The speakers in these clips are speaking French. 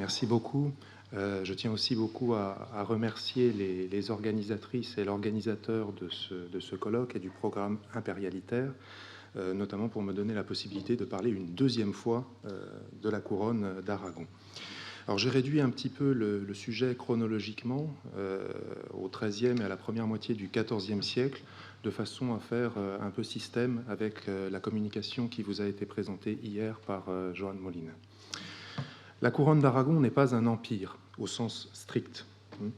Merci beaucoup. Je tiens aussi beaucoup à remercier les organisatrices et l'organisateur de ce colloque et du programme impérialitaire, notamment pour me donner la possibilité de parler une deuxième fois de la couronne d'Aragon. Alors j'ai réduit un petit peu le sujet chronologiquement au XIIIe et à la première moitié du XIVe siècle, de façon à faire un peu système avec la communication qui vous a été présentée hier par Joan Molina. La couronne d'Aragon n'est pas un empire au sens strict. Vous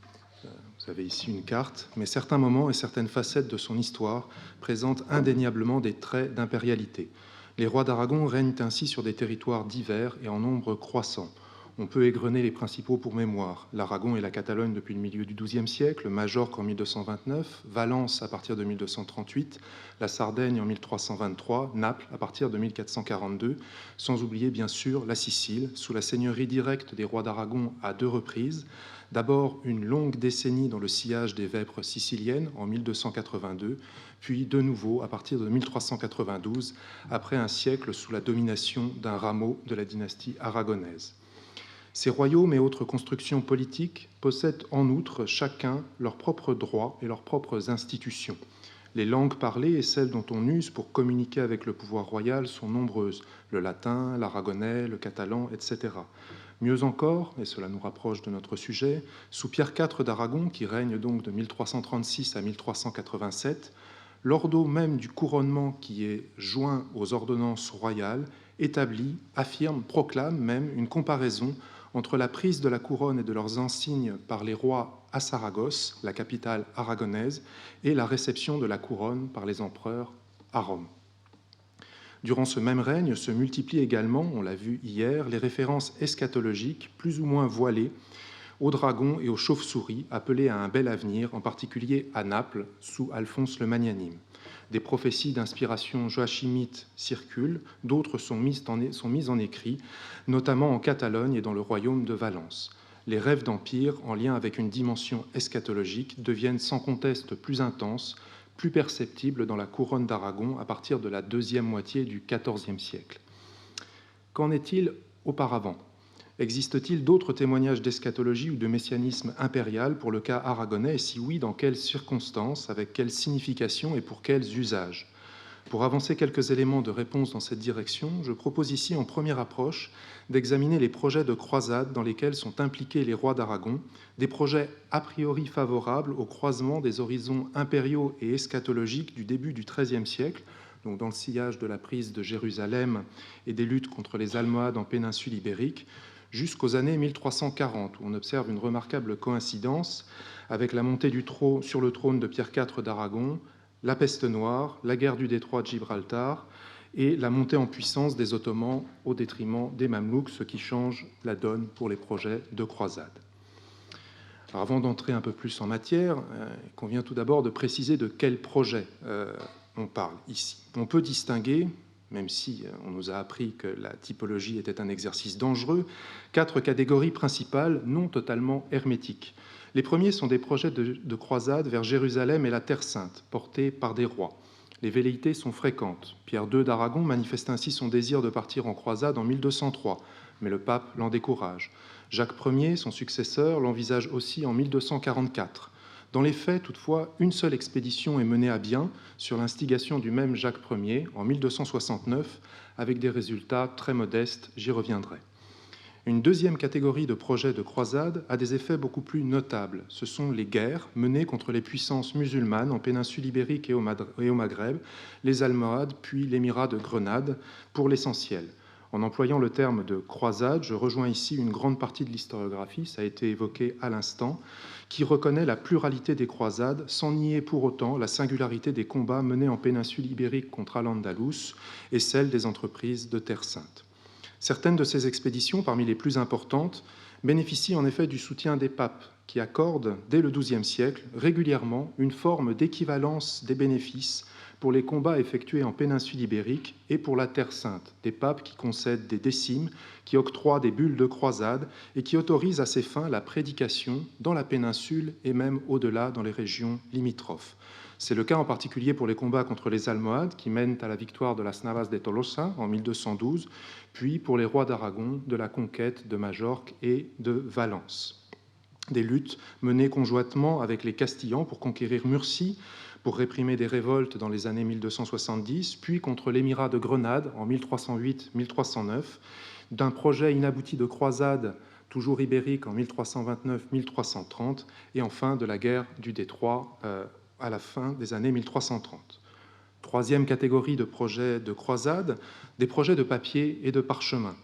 avez ici une carte, mais certains moments et certaines facettes de son histoire présentent indéniablement des traits d'impérialité. Les rois d'Aragon règnent ainsi sur des territoires divers et en nombre croissant. On peut égrener les principaux pour mémoire. L'Aragon et la Catalogne depuis le milieu du XIIe siècle, Majorque en 1229, Valence à partir de 1238, la Sardaigne en 1323, Naples à partir de 1442, sans oublier bien sûr la Sicile, sous la seigneurie directe des rois d'Aragon à deux reprises. D'abord une longue décennie dans le sillage des vêpres siciliennes en 1282, puis de nouveau à partir de 1392, après un siècle sous la domination d'un rameau de la dynastie aragonaise. Ces royaumes et autres constructions politiques possèdent en outre chacun leurs propres droits et leurs propres institutions. Les langues parlées et celles dont on use pour communiquer avec le pouvoir royal sont nombreuses, le latin, l'aragonais, le catalan, etc. Mieux encore, et cela nous rapproche de notre sujet, sous Pierre IV d'Aragon, qui règne donc de 1336 à 1387, l'ordo même du couronnement qui est joint aux ordonnances royales établit, affirme, proclame même une comparaison entre la prise de la couronne et de leurs insignes par les rois à Saragosse, la capitale aragonaise, et la réception de la couronne par les empereurs à Rome. Durant ce même règne se multiplient également, on l'a vu hier, les références eschatologiques plus ou moins voilées aux dragons et aux chauves-souris appelés à un bel avenir, en particulier à Naples, sous Alphonse le Magnanime. Des prophéties d'inspiration joachimite circulent, d'autres sont mises en écrit, notamment en Catalogne et dans le royaume de Valence. Les rêves d'empire, en lien avec une dimension eschatologique, deviennent sans conteste plus intenses, plus perceptibles dans la couronne d'Aragon à partir de la deuxième moitié du XIVe siècle. Qu'en est-il auparavant ? Existe-t-il d'autres témoignages d'eschatologie ou de messianisme impérial pour le cas aragonais, et si oui, dans quelles circonstances, avec quelle signification et pour quels usages ? Pour avancer quelques éléments de réponse dans cette direction, je propose ici, en première approche, d'examiner les projets de croisade dans lesquels sont impliqués les rois d'Aragon, des projets a priori favorables au croisement des horizons impériaux et eschatologiques du début du XIIIe siècle, donc dans le sillage de la prise de Jérusalem et des luttes contre les Almohades en péninsule ibérique, jusqu'aux années 1340, où on observe une remarquable coïncidence avec la montée sur le trône de Pierre IV d'Aragon, la peste noire, la guerre du détroit de Gibraltar et la montée en puissance des Ottomans au détriment des Mamelouks, ce qui change la donne pour les projets de croisade. Alors avant d'entrer un peu plus en matière, il convient tout d'abord de préciser de quel projet on parle ici. On peut distinguer, même si on nous a appris que la typologie était un exercice dangereux, 4 catégories principales non totalement hermétiques. Les premiers sont des projets de croisade vers Jérusalem et la Terre Sainte, portés par des rois. Les velléités sont fréquentes. Pierre II d'Aragon manifeste ainsi son désir de partir en croisade en 1203, mais le pape l'en décourage. Jacques Ier, son successeur, l'envisage aussi en 1244. Dans les faits, toutefois, une seule expédition est menée à bien sur l'instigation du même Jacques Ier en 1269, avec des résultats très modestes, j'y reviendrai. Une deuxième catégorie de projets de croisade a des effets beaucoup plus notables. Ce sont les guerres menées contre les puissances musulmanes en péninsule ibérique et au Maghreb, les Almohades puis l'émirat de Grenade, pour l'essentiel. En employant le terme de croisade, je rejoins ici une grande partie de l'historiographie, ça a été évoqué à l'instant, qui reconnaît la pluralité des croisades sans nier pour autant la singularité des combats menés en péninsule ibérique contre Al-Andalus et celle des entreprises de Terre Sainte. Certaines de ces expéditions, parmi les plus importantes, bénéficient en effet du soutien des papes, qui accordent, dès le XIIe siècle, régulièrement une forme d'équivalence des bénéfices pour les combats effectués en péninsule ibérique et pour la Terre Sainte, des papes qui concèdent des décimes, qui octroient des bulles de croisade et qui autorisent à ces fins la prédication dans la péninsule et même au-delà dans les régions limitrophes. C'est le cas en particulier pour les combats contre les Almohades qui mènent à la victoire de las Navas de Tolosa en 1212, puis pour les rois d'Aragon de la conquête de Majorque et de Valence. Des luttes menées conjointement avec les Castillans pour conquérir Murcie, pour réprimer des révoltes dans les années 1270, puis contre l'émirat de Grenade en 1308-1309, d'un projet inabouti de croisade toujours ibérique en 1329-1330, et enfin de la guerre du Détroit à la fin des années 1330. Troisième catégorie de projets de croisade, des projets de papier et de parchemin.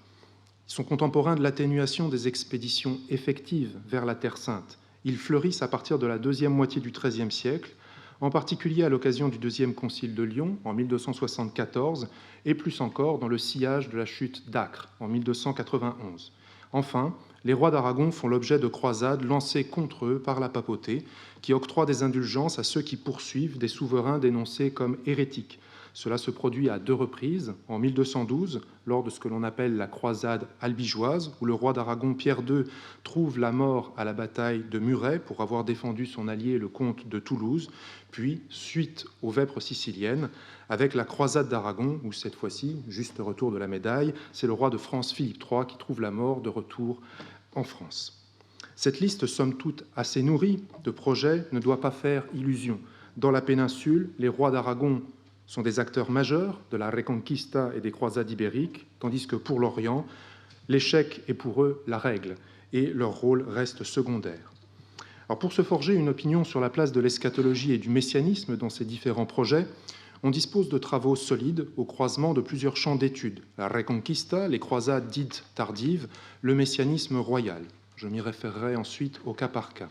Ils sont contemporains de l'atténuation des expéditions effectives vers la Terre Sainte. Ils fleurissent à partir de la deuxième moitié du XIIIe siècle, en particulier à l'occasion du Deuxième Concile de Lyon en 1274 et plus encore dans le sillage de la chute d'Acre en 1291. Enfin, les rois d'Aragon font l'objet de croisades lancées contre eux par la papauté, qui octroie des indulgences à ceux qui poursuivent des souverains dénoncés comme hérétiques. Cela se produit à deux reprises, en 1212, lors de ce que l'on appelle la croisade albigeoise, où le roi d'Aragon, Pierre II, trouve la mort à la bataille de Muret pour avoir défendu son allié, le comte de Toulouse, puis, suite aux vêpres siciliennes, avec la croisade d'Aragon, où cette fois-ci, juste retour de la médaille, c'est le roi de France, Philippe III, qui trouve la mort de retour en France. Cette liste, somme toute assez nourrie de projets, ne doit pas faire illusion. Dans la péninsule, les rois d'Aragon sont des acteurs majeurs de la Reconquista et des croisades ibériques, tandis que pour l'Orient, l'échec est pour eux la règle et leur rôle reste secondaire. Alors pour se forger une opinion sur la place de l'eschatologie et du messianisme dans ces différents projets, on dispose de travaux solides au croisement de plusieurs champs d'études. La Reconquista, les croisades dites tardives, le messianisme royal. Je m'y référerai ensuite au cas par cas.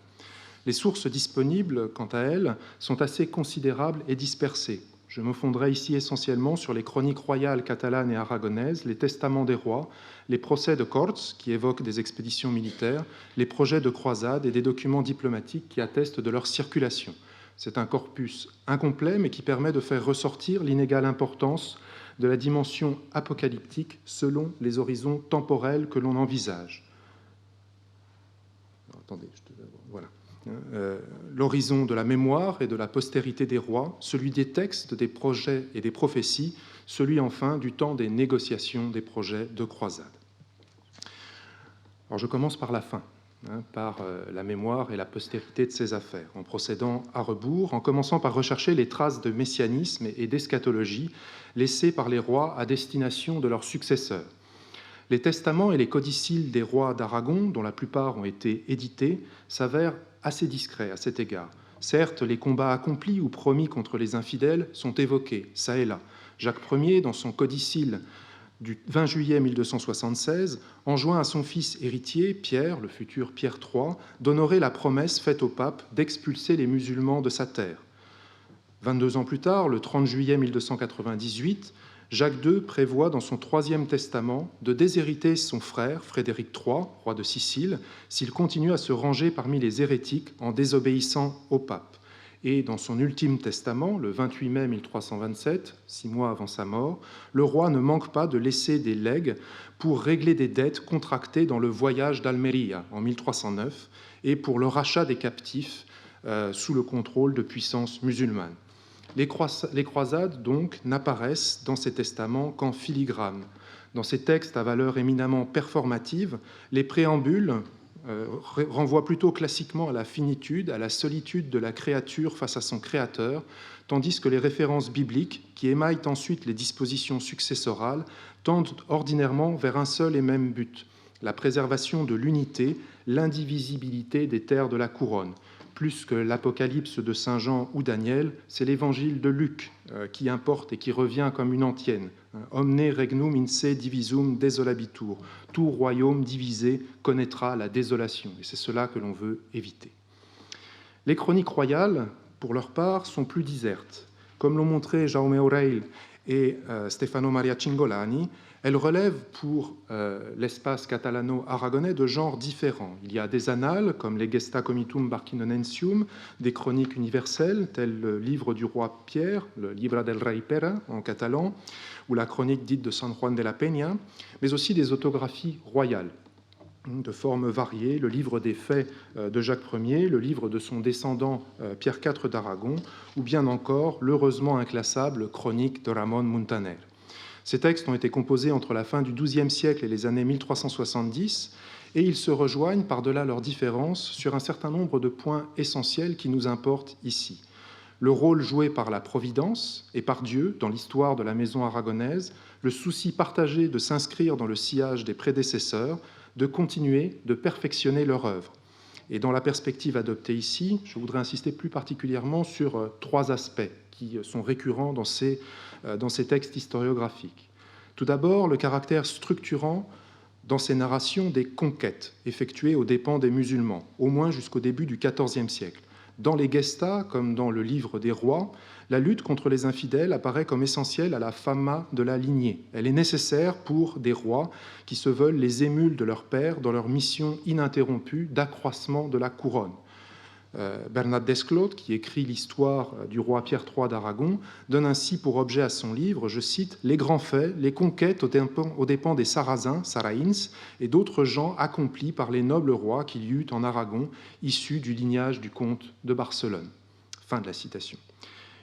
Les sources disponibles, quant à elles, sont assez considérables et dispersées. Je me fonderai ici essentiellement sur les chroniques royales catalanes et aragonaises, les testaments des rois, les procès de Corts, qui évoquent des expéditions militaires, les projets de croisade et des documents diplomatiques qui attestent de leur circulation. C'est un corpus incomplet, mais qui permet de faire ressortir l'inégale importance de la dimension apocalyptique selon les horizons temporels que l'on envisage. Attendez, voilà. L'horizon de la mémoire et de la postérité des rois, celui des textes, des projets et des prophéties, celui enfin du temps des négociations des projets de croisade. Alors je commence par la fin, par la mémoire et la postérité de ces affaires, en procédant à rebours, en commençant par rechercher les traces de messianisme et d'eschatologie laissées par les rois à destination de leurs successeurs. Les testaments et les codicilles des rois d'Aragon, dont la plupart ont été édités, s'avèrent assez discrets à cet égard. Certes, les combats accomplis ou promis contre les infidèles sont évoqués, ça et là. Jacques Ier, dans son codicille du 20 juillet 1276, enjoint à son fils héritier, Pierre, le futur Pierre III, d'honorer la promesse faite au pape d'expulser les musulmans de sa terre. 22 ans plus tard, le 30 juillet 1298, Jacques II prévoit dans son troisième testament de déshériter son frère, Frédéric III, roi de Sicile, s'il continue à se ranger parmi les hérétiques en désobéissant au pape. Et dans son ultime testament, le 28 mai 1327, 6 mois avant sa mort, le roi ne manque pas de laisser des legs pour régler des dettes contractées dans le voyage d'Almeria en 1309 et pour le rachat des captifs sous le contrôle de puissances musulmanes. Les croisades, donc, n'apparaissent dans ces testaments qu'en filigrane. Dans ces textes à valeur éminemment performative, les préambules renvoient plutôt classiquement à la finitude, à la solitude de la créature face à son créateur, tandis que les références bibliques, qui émaillent ensuite les dispositions successorales, tendent ordinairement vers un seul et même but, la préservation de l'unité, l'indivisibilité des terres de la couronne. Plus que l'Apocalypse de Saint Jean ou Daniel, c'est l'Évangile de Luc qui importe et qui revient comme une antienne. Omne regnum in se divisum desolabitur. Tout royaume divisé connaîtra la désolation. Et c'est cela que l'on veut éviter. Les chroniques royales, pour leur part, sont plus disertes. Comme l'ont montré Jaume Aureil et Stefano Maria Cingolani, elle relève pour l'espace catalano-aragonais de genres différents. Il y a des annales, comme les Gesta Comitum Barquinonensium, des chroniques universelles, telles le livre du roi Pierre, le Libra del Rey Pere en catalan, ou la chronique dite de San Juan de la Peña, mais aussi des autographies royales de formes variées, le livre des faits de Jacques Ier, le livre de son descendant Pierre IV d'Aragon, ou bien encore l'heureusement inclassable chronique de Ramón Muntaner. Ces textes ont été composés entre la fin du XIIe siècle et les années 1370, et ils se rejoignent par-delà leurs différences sur un certain nombre de points essentiels qui nous importent ici. Le rôle joué par la Providence et par Dieu dans l'histoire de la maison aragonaise, le souci partagé de s'inscrire dans le sillage des prédécesseurs, de continuer, de perfectionner leur œuvre. Et dans la perspective adoptée ici, je voudrais insister plus particulièrement sur trois aspects qui sont récurrents dans ces textes historiographiques. Tout d'abord, le caractère structurant dans ces narrations des conquêtes effectuées aux dépens des musulmans, au moins jusqu'au début du XIVe siècle. Dans les Gestas, comme dans le livre des rois, la lutte contre les infidèles apparaît comme essentielle à la fama de la lignée. Elle est nécessaire pour des rois qui se veulent les émules de leur père dans leur mission ininterrompue d'accroissement de la couronne. Bernat Desclot, qui écrit l'histoire du roi Pierre III d'Aragon, donne ainsi pour objet à son livre, je cite, « les grands faits, les conquêtes aux dépens des Sarrasins, Sarraïns, et d'autres gens accomplis par les nobles rois qu'il y eut en Aragon, issus du lignage du comte de Barcelone. » Fin de la citation.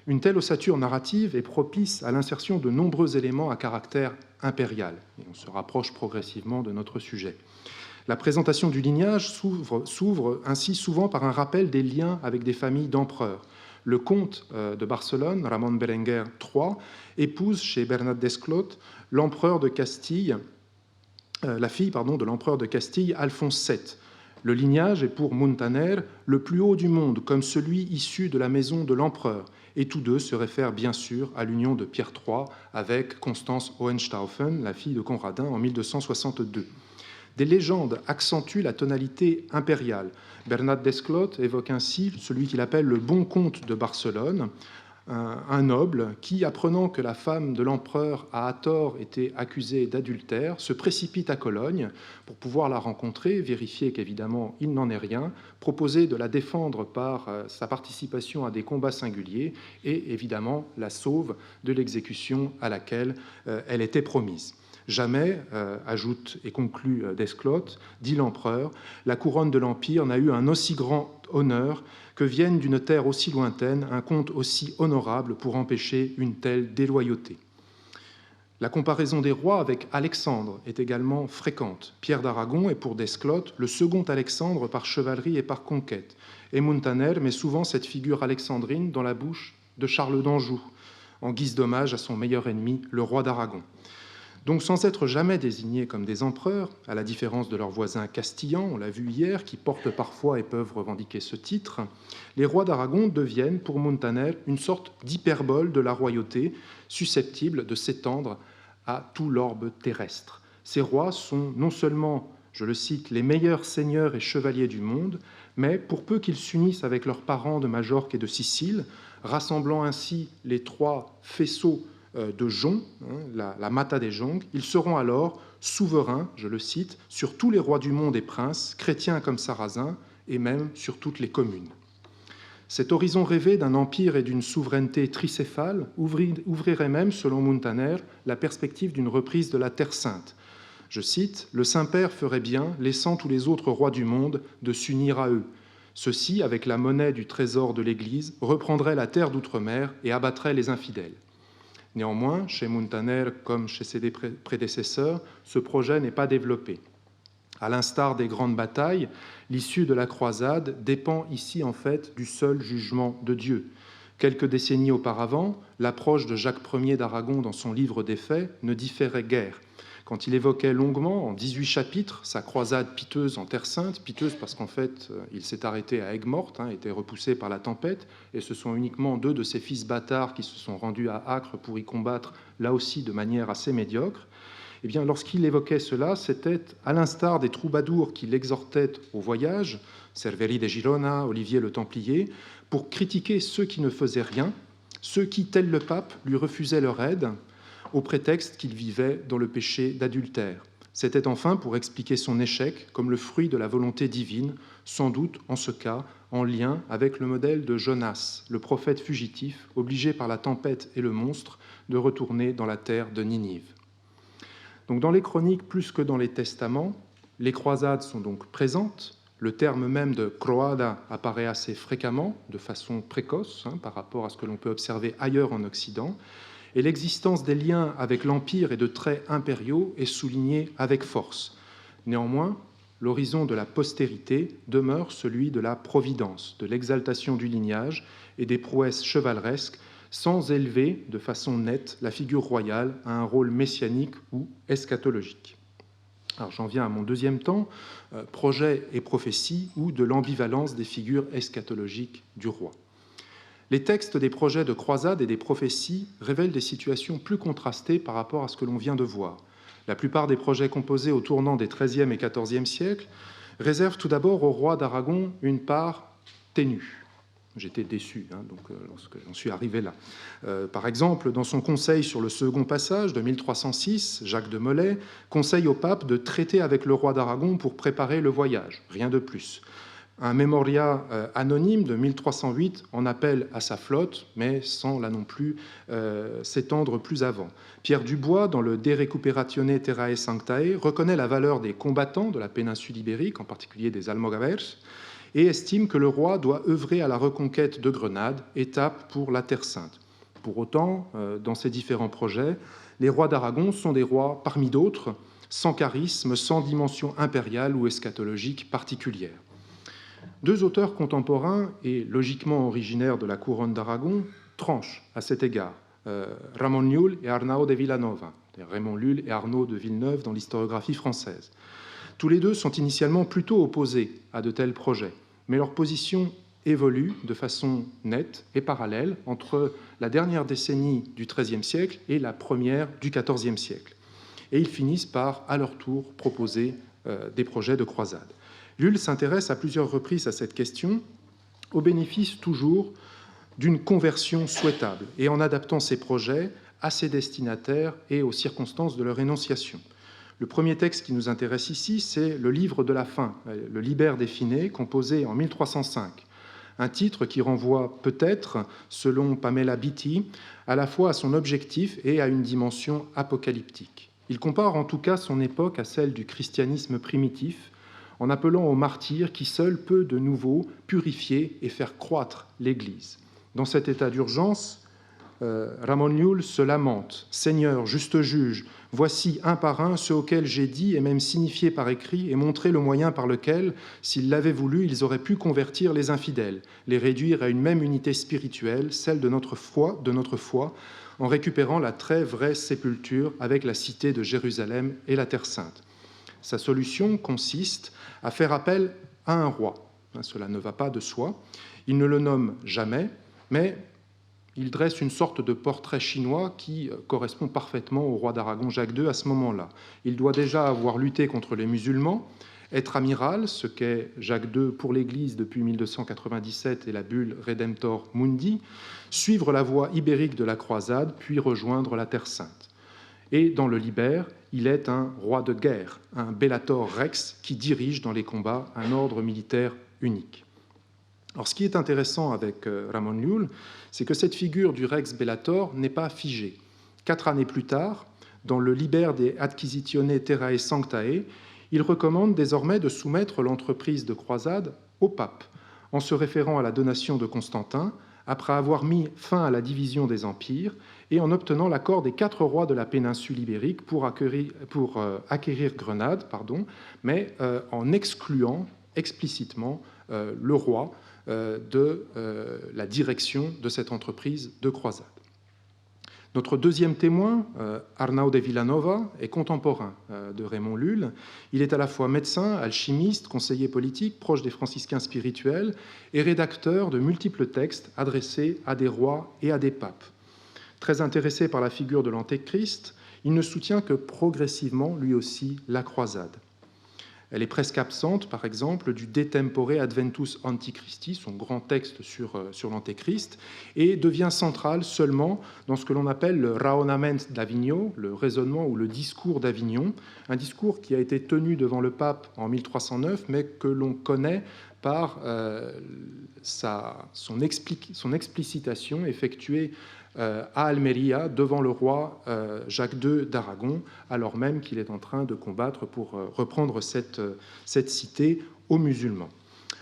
Une telle ossature narrative est propice à l'insertion de nombreux éléments à caractère impérial. Et on se rapproche progressivement de notre sujet. La présentation du lignage s'ouvre ainsi souvent par un rappel des liens avec des familles d'empereurs. Le comte de Barcelone, Ramon Berenguer III, épouse chez Bernat Desclot l'empereur de Castille, la fille de l'empereur de Castille, Alphonse VII. Le lignage est pour Muntaner le plus haut du monde, comme celui issu de la maison de l'empereur. Et tous deux se réfèrent bien sûr à l'union de Pierre III avec Constance Hohenstaufen, la fille de Conradin, en 1262. Des légendes accentuent la tonalité impériale. Bernat Desclot évoque ainsi celui qu'il appelle le bon comte de Barcelone, un noble qui, apprenant que la femme de l'empereur a à tort été accusée d'adultère, se précipite à Cologne pour pouvoir la rencontrer, vérifier qu'évidemment il n'en est rien, proposer de la défendre par sa participation à des combats singuliers et évidemment la sauve de l'exécution à laquelle elle était promise. Jamais, ajoute et conclut Desclot, dit l'empereur, la couronne de l'Empire n'a eu un aussi grand honneur que vienne d'une terre aussi lointaine un comte aussi honorable pour empêcher une telle déloyauté. La comparaison des rois avec Alexandre est également fréquente. Pierre d'Aragon est pour Desclot le second Alexandre par chevalerie et par conquête. Et Muntaner met souvent cette figure alexandrine dans la bouche de Charles d'Anjou, en guise d'hommage à son meilleur ennemi, le roi d'Aragon. Donc sans être jamais désignés comme des empereurs, à la différence de leurs voisins castillans, on l'a vu hier, qui portent parfois et peuvent revendiquer ce titre, les rois d'Aragon deviennent, pour Muntaner, une sorte d'hyperbole de la royauté, susceptible de s'étendre à tout l'orbe terrestre. Ces rois sont non seulement, je le cite, les meilleurs seigneurs et chevaliers du monde, mais pour peu qu'ils s'unissent avec leurs parents de Majorque et de Sicile, rassemblant ainsi les trois faisceaux de Jon, la Mata des Joncs, ils seront alors souverains, je le cite, sur tous les rois du monde et princes, chrétiens comme sarrasins, et même sur toutes les communes. Cet horizon rêvé d'un empire et d'une souveraineté tricéphale ouvrirait même, selon Muntaner, la perspective d'une reprise de la Terre Sainte. Je cite, « Le Saint-Père ferait bien, laissant tous les autres rois du monde, de s'unir à eux. Ceux-ci, avec la monnaie du trésor de l'Église, reprendraient la terre d'outre-mer et abattraient les infidèles. » Néanmoins, chez Muntaner comme chez ses prédécesseurs, ce projet n'est pas développé. À l'instar des grandes batailles, l'issue de la croisade dépend ici en fait du seul jugement de Dieu. Quelques décennies auparavant, l'approche de Jacques Ier d'Aragon dans son livre des Faits ne différait guère. Quand il évoquait longuement, en 18 chapitres, sa croisade piteuse en Terre Sainte, piteuse parce qu'en fait, il s'est arrêté à Aigues-Mortes, était repoussé par la tempête, et ce sont uniquement 2 de ses fils bâtards qui se sont rendus à Acre pour y combattre, là aussi de manière assez médiocre. Eh bien, lorsqu'il évoquait cela, c'était à l'instar des troubadours qui l'exhortaient au voyage, Cerveri de Girona, Olivier le Templier, pour critiquer ceux qui ne faisaient rien, ceux qui, tel le pape, lui refusaient leur aide, au prétexte qu'il vivait dans le péché d'adultère. C'était enfin pour expliquer son échec comme le fruit de la volonté divine, sans doute en ce cas en lien avec le modèle de Jonas, le prophète fugitif, obligé par la tempête et le monstre de retourner dans la terre de Ninive. Donc dans les chroniques plus que dans les testaments, les croisades sont donc présentes. Le terme même de croada apparaît assez fréquemment, de façon précoce, par rapport à ce que l'on peut observer ailleurs en Occident, et l'existence des liens avec l'Empire et de traits impériaux est soulignée avec force. Néanmoins, l'horizon de la postérité demeure celui de la providence, de l'exaltation du lignage et des prouesses chevaleresques, sans élever de façon nette la figure royale à un rôle messianique ou eschatologique. Alors j'en viens à mon deuxième temps, projet et prophétie, ou de l'ambivalence des figures eschatologiques du roi. Les textes des projets de croisade et des prophéties révèlent des situations plus contrastées par rapport à ce que l'on vient de voir. La plupart des projets composés au tournant des XIIIe et XIVe siècles réservent tout d'abord au roi d'Aragon une part ténue. J'étais déçu lorsque j'en suis arrivé là. Par exemple, dans son conseil sur le second passage de 1306, Jacques de Molay conseille au pape de traiter avec le roi d'Aragon pour préparer le voyage, rien de plus. Un mémoriat anonyme de 1308 en appelle à sa flotte, mais sans là non plus s'étendre plus avant. Pierre Dubois, dans le De Recuperatione Terrae Sanctae, reconnaît la valeur des combattants de la péninsule ibérique, en particulier des Almogavers, et estime que le roi doit œuvrer à la reconquête de Grenade, étape pour la Terre Sainte. Pour autant, dans ces différents projets, les rois d'Aragon sont des rois parmi d'autres, sans charisme, sans dimension impériale ou eschatologique particulière. Deux auteurs contemporains et logiquement originaires de la couronne d'Aragon tranchent à cet égard, Ramon Llull et Arnau de Vilanova, Raymond Lull et Arnaud de Villeneuve dans l'historiographie française. Tous les deux sont initialement plutôt opposés à de tels projets, mais leur position évolue de façon nette et parallèle entre la dernière décennie du XIIIe siècle et la première du XIVe siècle. Et ils finissent par, à leur tour, proposer des projets de croisade. Lull s'intéresse à plusieurs reprises à cette question, au bénéfice toujours d'une conversion souhaitable et en adaptant ses projets à ses destinataires et aux circonstances de leur énonciation. Le premier texte qui nous intéresse ici, c'est le Livre de la fin, le Liber Define, composé en 1305. Un titre qui renvoie peut-être, selon Pamela Beatty, à la fois à son objectif et à une dimension apocalyptique. Il compare en tout cas son époque à celle du christianisme primitif, en appelant au martyr qui seul peut de nouveau purifier et faire croître l'Église. Dans cet état d'urgence, Ramon Llull se lamente. « Seigneur, juste juge, voici un par un ceux auxquels j'ai dit et même signifié par écrit et montré le moyen par lequel, s'ils l'avaient voulu, ils auraient pu convertir les infidèles, les réduire à une même unité spirituelle, celle de notre foi, en récupérant la très vraie sépulture avec la cité de Jérusalem et la Terre Sainte. » Sa solution consiste à faire appel à un roi. Cela ne va pas de soi. Il ne le nomme jamais, mais il dresse une sorte de portrait chinois qui correspond parfaitement au roi d'Aragon Jacques II à ce moment-là. Il doit déjà avoir lutté contre les musulmans, être amiral, ce qu'est Jacques II pour l'Église depuis 1297 et la bulle Redemptor Mundi, suivre la voie ibérique de la croisade, puis rejoindre la Terre Sainte. Et dans le Liber, il est un roi de guerre, un bellator rex qui dirige dans les combats un ordre militaire unique. Alors, ce qui est intéressant avec Ramon Llull, c'est que cette figure du rex bellator n'est pas figée. 4 années plus tard, dans le Liber de Adquisitione Terrae Sanctae, il recommande désormais de soumettre l'entreprise de croisade au pape, en se référant à la donation de Constantin, après avoir mis fin à la division des empires et en obtenant l'accord des 4 rois de la péninsule ibérique pour acquérir Grenade, mais en excluant explicitement le roi de la direction de cette entreprise de croisade. Notre deuxième témoin, Arnau de Vilanova, est contemporain de Raymond Lull. Il est à la fois médecin, alchimiste, conseiller politique, proche des franciscains spirituels et rédacteur de multiples textes adressés à des rois et à des papes. Très intéressé par la figure de l'Antéchrist, il ne soutient que progressivement, lui aussi, la croisade. Elle est presque absente, par exemple, du De Tempore Adventus Antichristi, son grand texte sur l'Antéchrist, et devient centrale seulement dans ce que l'on appelle le Raonament d'Avignon, le raisonnement ou le discours d'Avignon, un discours qui a été tenu devant le pape en 1309, mais que l'on connaît par son explicitation effectuée à Almeria devant le roi Jacques II d'Aragon, alors même qu'il est en train de combattre pour reprendre cette cité aux musulmans.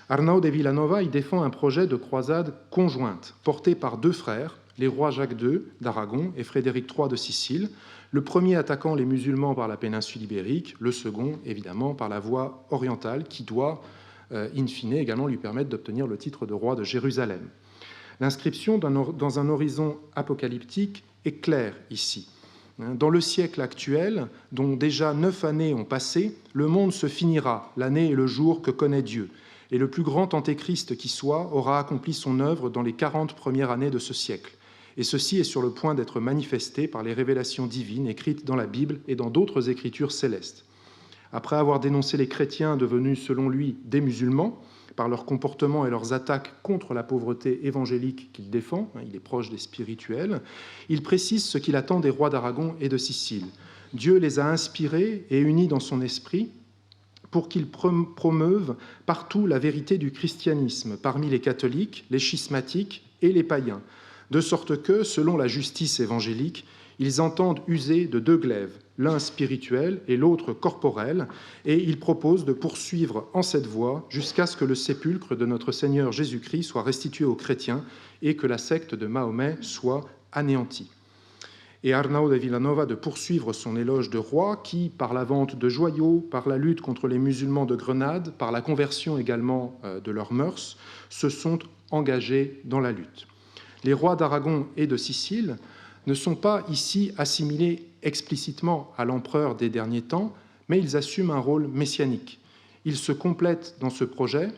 Arnau de Villanova y défend un projet de croisade conjointe porté par deux frères, les rois Jacques II d'Aragon et Frédéric III de Sicile, le premier attaquant les musulmans par la péninsule ibérique, le second évidemment par la voie orientale qui doit in fine également lui permettre d'obtenir le titre de roi de Jérusalem. L'inscription dans un horizon apocalyptique est claire ici. Dans le siècle actuel, dont déjà 9 années ont passé, le monde se finira, l'année et le jour que connaît Dieu, et le plus grand antéchrist qui soit aura accompli son œuvre dans les 40 premières années de ce siècle. Et ceci est sur le point d'être manifesté par les révélations divines écrites dans la Bible et dans d'autres écritures célestes. Après avoir dénoncé les chrétiens devenus, selon lui, des musulmans, par leur comportement et leurs attaques contre la pauvreté évangélique qu'il défend, il est proche des spirituels, il précise ce qu'il attend des rois d'Aragon et de Sicile. Dieu les a inspirés et unis dans son esprit pour qu'ils promeuvent partout la vérité du christianisme, parmi les catholiques, les schismatiques et les païens, de sorte que, selon la justice évangélique, ils entendent user de deux glaives, l'un spirituel et l'autre corporel, et ils proposent de poursuivre en cette voie jusqu'à ce que le sépulcre de notre Seigneur Jésus-Christ soit restitué aux chrétiens et que la secte de Mahomet soit anéantie. Et Arnau de Villanova de poursuivre son éloge de roi qui, par la vente de joyaux, par la lutte contre les musulmans de Grenade, par la conversion également de leurs mœurs, se sont engagés dans la lutte. Les rois d'Aragon et de Sicile ne sont pas ici assimilés explicitement à l'empereur des derniers temps, mais ils assument un rôle messianique. Ils se complètent dans ce projet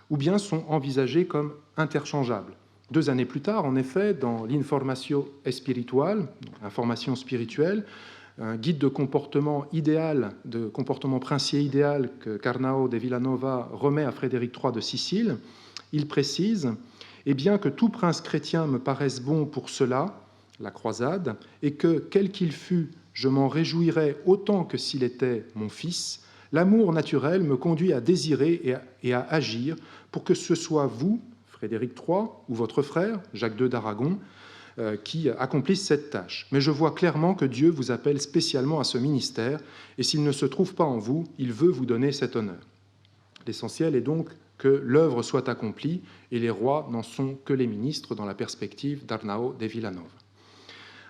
ou bien sont envisagés comme interchangeables. 2 années plus tard, en effet, dans l'Informatio Espiritual, information spirituelle, un guide de comportement idéal, de comportement princier idéal que Arnau de Villanova remet à Frédéric III de Sicile, il précise « Et bien que tout prince chrétien me paraisse bon pour cela, la croisade, et que, quel qu'il fût, je m'en réjouirais autant que s'il était mon fils, l'amour naturel me conduit à désirer et à agir pour que ce soit vous, Frédéric III, ou votre frère, Jacques II d'Aragon, qui accomplissent cette tâche. Mais je vois clairement que Dieu vous appelle spécialement à ce ministère, et s'il ne se trouve pas en vous, il veut vous donner cet honneur. L'essentiel est donc que l'œuvre soit accomplie, et les rois n'en sont que les ministres dans la perspective d'Arnau de Villanova.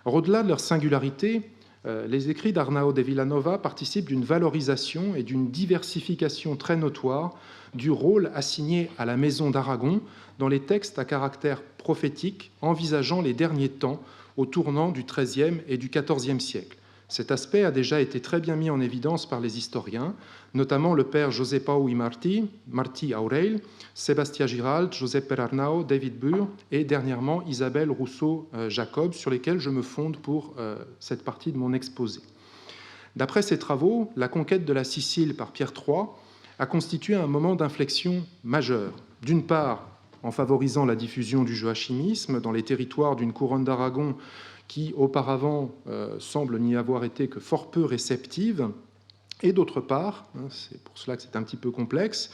Au-delà de leur singularité, les écrits d'Arnau de Villanova participent d'une valorisation et d'une diversification très notoire du rôle assigné à la maison d'Aragon dans les textes à caractère prophétique envisageant les derniers temps au tournant du XIIIe et du XIVe siècle. Cet aspect a déjà été très bien mis en évidence par les historiens, notamment le père José Pau y Martí Aurel, Sébastien Giralt, Josep Arnau, David Bure et dernièrement Isabelle Rousseau-Jacob, sur lesquels je me fonde pour cette partie de mon exposé. D'après ces travaux, la conquête de la Sicile par Pierre III a constitué un moment d'inflexion majeur. D'une part, en favorisant la diffusion du joachimisme dans les territoires d'une couronne d'Aragon qui auparavant semble n'y avoir été que fort peu réceptive, et d'autre part, c'est pour cela que c'est un petit peu complexe,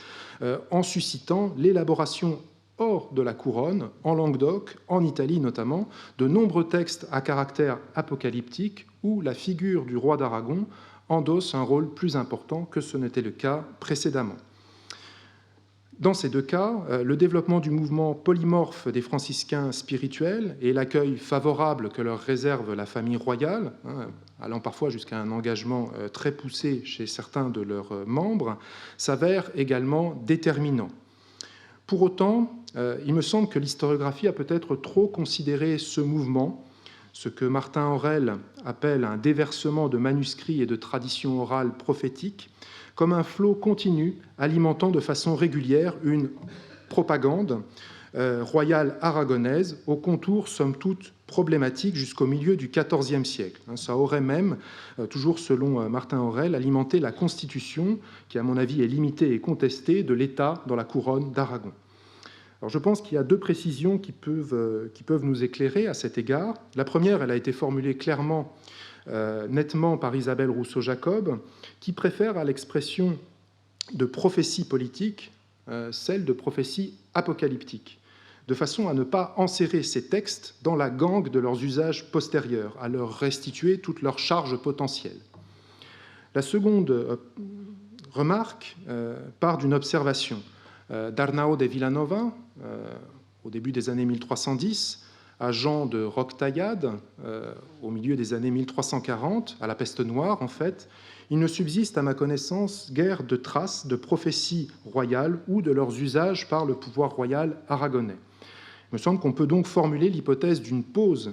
en suscitant l'élaboration hors de la couronne, en Languedoc, en Italie notamment, de nombreux textes à caractère apocalyptique où la figure du roi d'Aragon endosse un rôle plus important que ce n'était le cas précédemment. Dans ces deux cas, le développement du mouvement polymorphe des franciscains spirituels et l'accueil favorable que leur réserve la famille royale, allant parfois jusqu'à un engagement très poussé chez certains de leurs membres, s'avèrent également déterminants. Pour autant, il me semble que l'historiographie a peut-être trop considéré ce mouvement, ce que Martin Aurel appelle un déversement de manuscrits et de traditions orales prophétiques, comme un flot continu alimentant de façon régulière une propagande royale aragonaise, aux contours somme toute problématiques jusqu'au milieu du XIVe siècle. Ça aurait même, toujours selon Martin Aurèle, alimenté la constitution, qui à mon avis est limitée et contestée, de l'État dans la couronne d'Aragon. Alors, je pense qu'il y a deux précisions qui peuvent nous éclairer à cet égard. La première, elle a été formulée clairement, nettement par Isabelle Rousseau-Jacob, qui préfère à l'expression de prophétie politique celle de prophétie apocalyptique, de façon à ne pas enserrer ces textes dans la gangue de leurs usages postérieurs, à leur restituer toute leur charge potentielle. La seconde remarque part d'une observation d'Arnao de Villanova, au début des années 1310, à Jean de Roquetaillade, au milieu des années 1340, à la peste noire en fait. Il ne subsiste à ma connaissance guère de traces de prophéties royales ou de leurs usages par le pouvoir royal aragonais. Il me semble qu'on peut donc formuler l'hypothèse d'une pause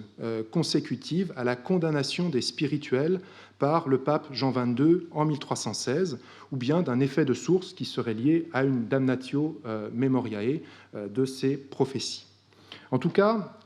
consécutive à la condamnation des spirituels par le pape Jean XXII en 1316, ou bien d'un effet de source qui serait lié à une damnatio memoriae de ces prophéties. En tout cas,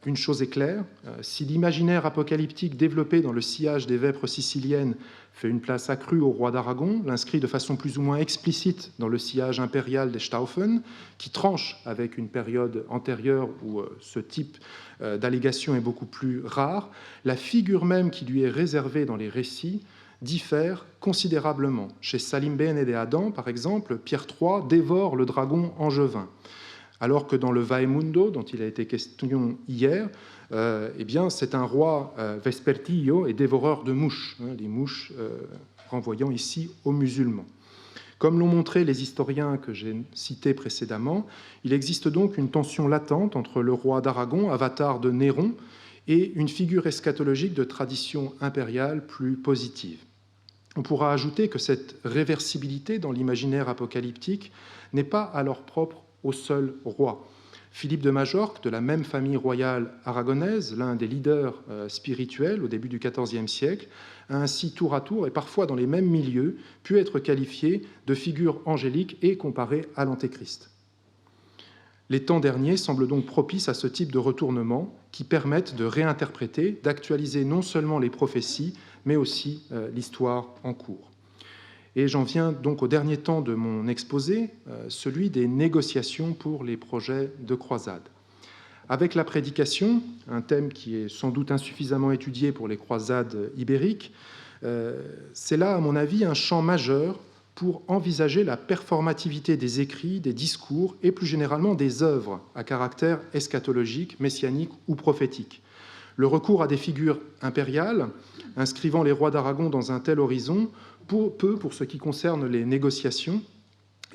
une chose est claire, si l'imaginaire apocalyptique développé dans le sillage des vêpres siciliennes fait une place accrue au roi d'Aragon, l'inscrit de façon plus ou moins explicite dans le sillage impérial des Staufen, qui tranche avec une période antérieure où ce type d'allégation est beaucoup plus rare, la figure même qui lui est réservée dans les récits diffère considérablement. Chez Salim Bene de Adam, par exemple, Pierre III dévore le dragon angevin, alors que dans le Vaemundo, dont il a été question hier, eh bien, c'est un roi vespertillo et dévoreur de mouches, les mouches renvoyant ici aux musulmans. Comme l'ont montré les historiens que j'ai cités précédemment, il existe donc une tension latente entre le roi d'Aragon, avatar de Néron, et une figure eschatologique de tradition impériale plus positive. On pourra ajouter que cette réversibilité dans l'imaginaire apocalyptique n'est pas alors propre au seul roi. Philippe de Majorque, de la même famille royale aragonaise, l'un des leaders spirituels au début du XIVe siècle, a ainsi tour à tour, et parfois dans les mêmes milieux, pu être qualifié de figure angélique et comparé à l'Antéchrist. Les temps derniers semblent donc propices à ce type de retournement qui permettent de réinterpréter, d'actualiser non seulement les prophéties, mais aussi l'histoire en cours. Et j'en viens donc au dernier temps de mon exposé, celui des négociations pour les projets de croisade. Avec la prédication, un thème qui est sans doute insuffisamment étudié pour les croisades ibériques, c'est là, à mon avis, un champ majeur pour envisager la performativité des écrits, des discours et plus généralement des œuvres à caractère eschatologique, messianique ou prophétique. Le recours à des figures impériales, inscrivant les rois d'Aragon dans un tel horizon, peut, pour ce qui concerne les négociations,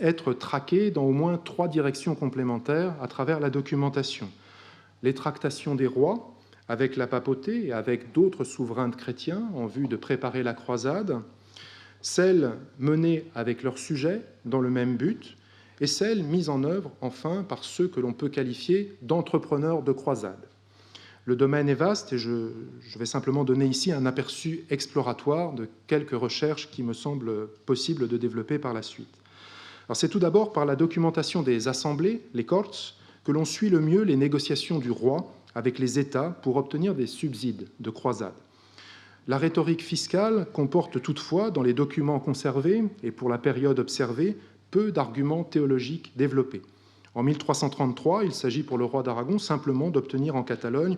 être traqué dans au moins 3 directions complémentaires à travers la documentation. Les tractations des rois, avec la papauté et avec d'autres souverains chrétiens en vue de préparer la croisade, celles menées avec leurs sujets dans le même but, et celles mises en œuvre, enfin, par ceux que l'on peut qualifier d'entrepreneurs de croisade. Le domaine est vaste et je vais simplement donner ici un aperçu exploratoire de quelques recherches qui me semblent possibles de développer par la suite. Alors, c'est tout d'abord par la documentation des assemblées, les courts, que l'on suit le mieux les négociations du roi avec les États pour obtenir des subsides de croisade. La rhétorique fiscale comporte toutefois, dans les documents conservés et pour la période observée, peu d'arguments théologiques développés. En 1333, il s'agit pour le roi d'Aragon simplement d'obtenir en Catalogne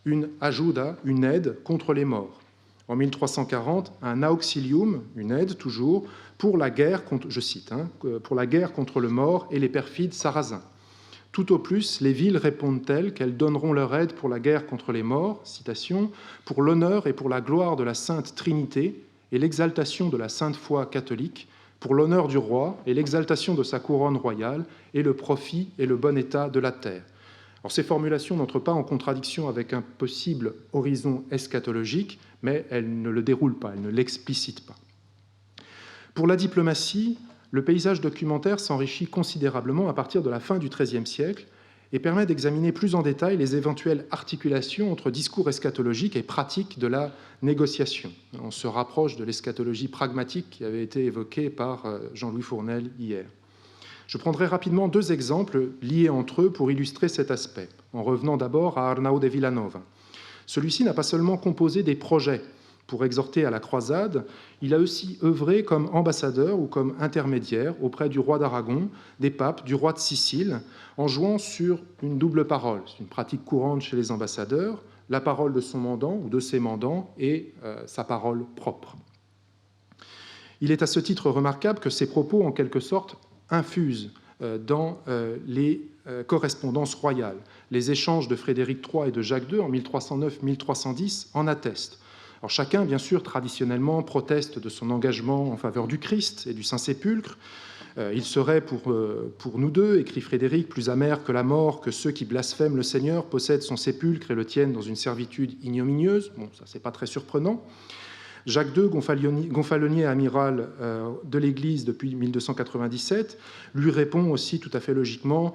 une ajuda, une aide contre les morts. En 1340, un auxilium, une aide toujours, pour la guerre contre, je cite, pour la guerre contre le mort et les perfides sarrasins. Tout au plus, les villes répondent-elles qu'elles donneront leur aide pour la guerre contre les morts, citation, pour l'honneur et pour la gloire de la Sainte Trinité et l'exaltation de la Sainte Foi catholique, pour l'honneur du roi et l'exaltation de sa couronne royale et le profit et le bon état de la terre. Alors, ces formulations n'entrent pas en contradiction avec un possible horizon eschatologique, mais elles ne le déroulent pas, elles ne l'explicitent pas. Pour la diplomatie, le paysage documentaire s'enrichit considérablement à partir de la fin du XIIIe siècle et permet d'examiner plus en détail les éventuelles articulations entre discours eschatologiques et pratiques de la négociation. On se rapproche de l'eschatologie pragmatique qui avait été évoquée par Jean-Louis Fournel hier. Je prendrai rapidement 2 exemples liés entre eux pour illustrer cet aspect, en revenant d'abord à Arnau de Villanova. Celui-ci n'a pas seulement composé des projets pour exhorter à la croisade, il a aussi œuvré comme ambassadeur ou comme intermédiaire auprès du roi d'Aragon, des papes, du roi de Sicile, en jouant sur une double parole. C'est une pratique courante chez les ambassadeurs, la parole de son mandant ou de ses mandants et sa parole propre. Il est à ce titre remarquable que ces propos, en quelque sorte, infusent dans les correspondances royales. Les échanges de Frédéric III et de Jacques II en 1309-1310 en attestent. Alors chacun, bien sûr, traditionnellement, proteste de son engagement en faveur du Christ et du Saint-Sépulcre. Il serait pour nous deux, écrit Frédéric, plus amer que la mort que ceux qui blasphèment le Seigneur possèdent son sépulcre et le tiennent dans une servitude ignominieuse. Bon, ça, c'est pas très surprenant. Jacques II, gonfalonier amiral de l'Église depuis 1297, lui répond aussi tout à fait logiquement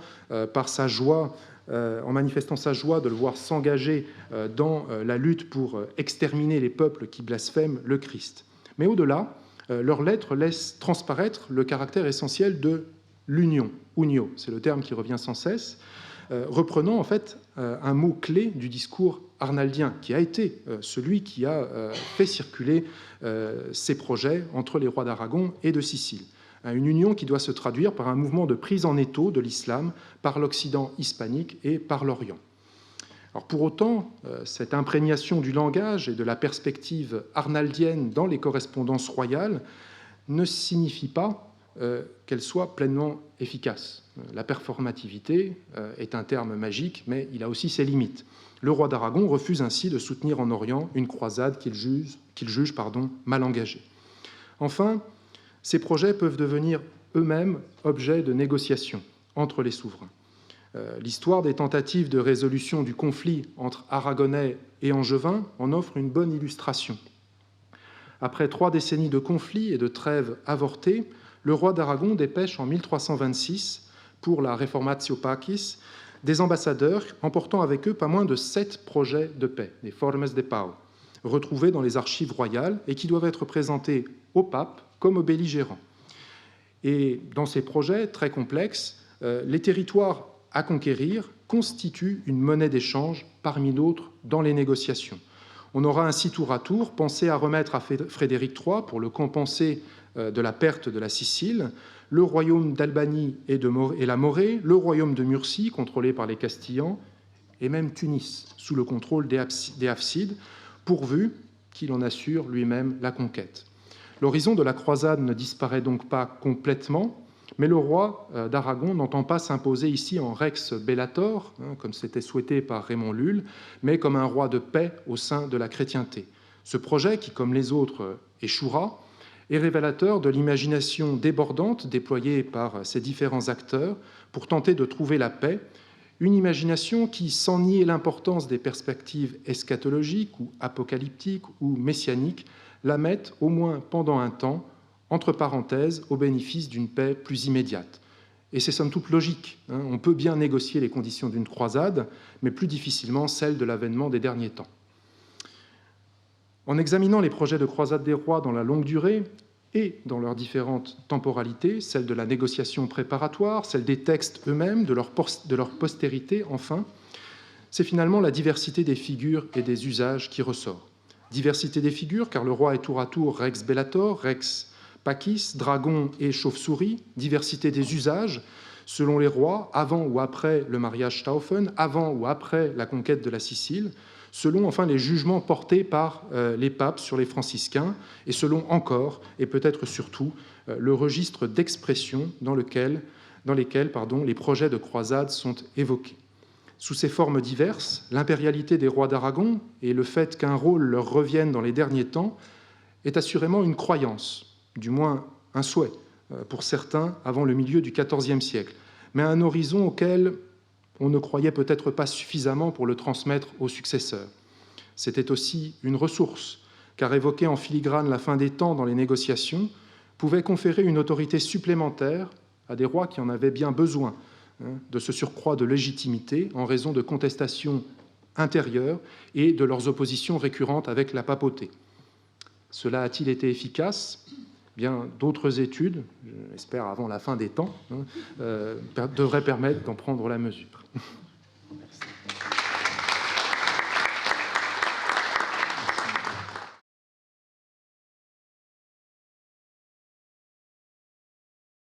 par sa joie, en manifestant sa joie de le voir s'engager dans la lutte pour exterminer les peuples qui blasphèment le Christ. Mais au-delà, leurs lettres laissent transparaître le caractère essentiel de l'union, unio, c'est le terme qui revient sans cesse, reprenant en fait un mot-clé du discours arnaldien, qui a été celui qui a fait circuler ces projets entre les rois d'Aragon et de Sicile. Une union qui doit se traduire par un mouvement de prise en étau de l'islam par l'Occident hispanique et par l'Orient. Alors pour autant, cette imprégnation du langage et de la perspective arnaldienne dans les correspondances royales ne signifie pas qu'elle soit pleinement efficace. La performativité est un terme magique, mais il a aussi ses limites. Le roi d'Aragon refuse ainsi de soutenir en Orient une croisade qu'il juge mal engagée. Enfin, ces projets peuvent devenir eux-mêmes objet de négociations entre les souverains. L'histoire des tentatives de résolution du conflit entre Aragonais et Angevins en offre une bonne illustration. Après 3 décennies de conflits et de trêves avortées, le roi d'Aragon dépêche en 1326, pour la Reformatio Pacis, des ambassadeurs emportant avec eux pas moins de 7 projets de paix, des Formes de Pau, retrouvés dans les archives royales et qui doivent être présentés au pape comme aux belligérants. Et dans ces projets très complexes, les territoires à conquérir constituent une monnaie d'échange parmi d'autres dans les négociations. On aura ainsi tour à tour pensé à remettre à Frédéric III, pour le compenser de la perte de la Sicile, le royaume d'Albanie et la Morée, le royaume de Murcie, contrôlé par les Castillans, et même Tunis, sous le contrôle des Hafsides, pourvu qu'il en assure lui-même la conquête. L'horizon de la croisade ne disparaît donc pas complètement, mais le roi d'Aragon n'entend pas s'imposer ici en rex bellator, comme c'était souhaité par Raymond Lulle, mais comme un roi de paix au sein de la chrétienté. Ce projet, qui, comme les autres, échouera, est révélateur de l'imagination débordante déployée par ces différents acteurs pour tenter de trouver la paix, une imagination qui, sans nier l'importance des perspectives eschatologiques ou apocalyptiques ou messianiques, la mettent, au moins pendant un temps, entre parenthèses, au bénéfice d'une paix plus immédiate. Et c'est somme toute logique. On peut bien négocier les conditions d'une croisade, mais plus difficilement celles de l'avènement des derniers temps. En examinant les projets de croisade des rois dans la longue durée et dans leurs différentes temporalités, celle de la négociation préparatoire, celle des textes eux-mêmes, de leur postérité, enfin, c'est finalement la diversité des figures et des usages qui ressort. Diversité des figures, car le roi est tour à tour rex bellator, rex pacis, dragon et chauve-souris. Diversité des usages, selon les rois, avant ou après le mariage Stauffen, avant ou après la conquête de la Sicile, selon enfin les jugements portés par les papes sur les franciscains, et selon encore, et peut-être surtout, le registre d'expression dans lesquels les projets de croisade sont évoqués. Sous ces formes diverses, l'impérialité des rois d'Aragon et le fait qu'un rôle leur revienne dans les derniers temps est assurément une croyance, du moins un souhait, pour certains avant le milieu du XIVe siècle, mais un horizon auquel on ne croyait peut-être pas suffisamment pour le transmettre aux successeurs. C'était aussi une ressource, car évoquer en filigrane la fin des temps dans les négociations pouvait conférer une autorité supplémentaire à des rois qui en avaient bien besoin, de ce surcroît de légitimité en raison de contestations intérieures et de leurs oppositions récurrentes avec la papauté. Cela a-t-il été efficace ? bien d'autres études, j'espère avant la fin des temps, devraient permettre d'en prendre la mesure.